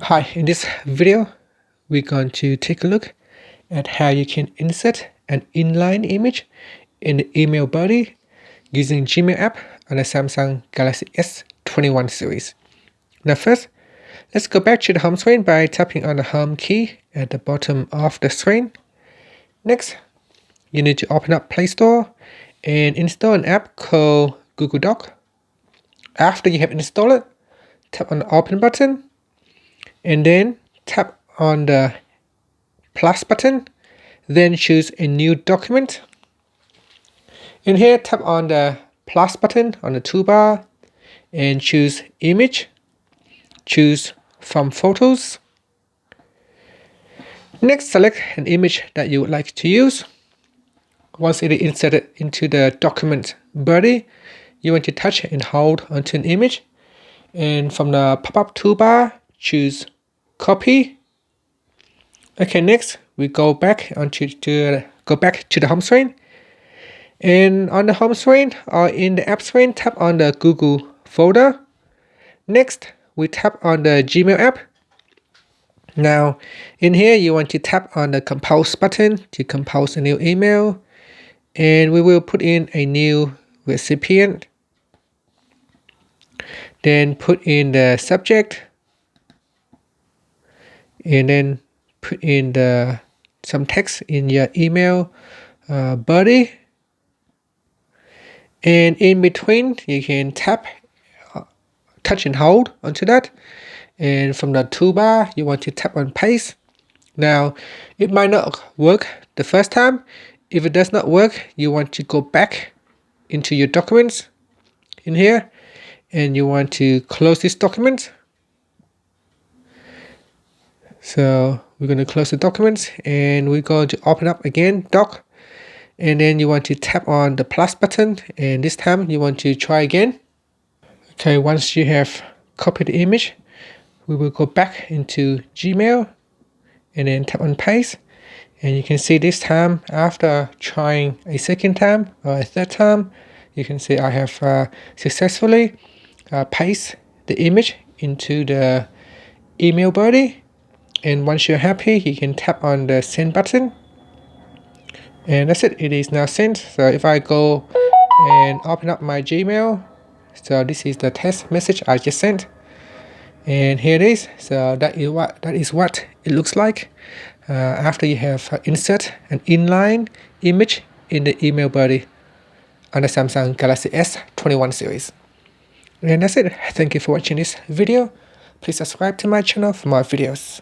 Hi, in this video, we're going to take a look at how you can insert an inline image in the email body using Gmail app on the Samsung Galaxy S21 series. Now first, let's go back to the home screen by tapping on the home key at the bottom of the screen. Next, you need to open up Play Store and install an app called Google Doc. After you have installed it, tap on the Open button and then tap on the plus button, then choose a new document. In here, tap on the plus button on the toolbar and choose image. Choose from photos. Next, select an image that you would like to use. Once it is inserted into the document body, you want to touch and hold onto an image. And from the pop-up toolbar, choose copy. Okay, next we go back to the home screen. And on the home screen or in the app screen, tap on the Google folder. Next, we tap on the Gmail app. Now, in here, you want to tap on the compose button to compose a new email. And we will put in a new recipient. Then put in the subject. And then put in some text in your email body. And in between, you can touch and hold onto that. And from the toolbar, you want to tap on paste. Now, it might not work the first time. If it does not work, you want to go back into your documents in here. And you want to close this document. So we're going to close the documents and we're going to open up again, doc. And then you want to tap on the plus button. And this time you want to try again. Okay, once you have copied the image, we will go back into Gmail and then tap on paste. And you can see this time, after trying a second time or a third time, you can see I have successfully pasted the image into the email body. And once you're happy, you can tap on the send button. And that's it, it is now sent. So if I go and open up my Gmail, so this is the test message I just sent. And here it is. So that is what it looks like after you have insert an inline image in the email body on the Samsung Galaxy S21 series. And that's it. Thank you for watching this video. Please subscribe to my channel for more videos.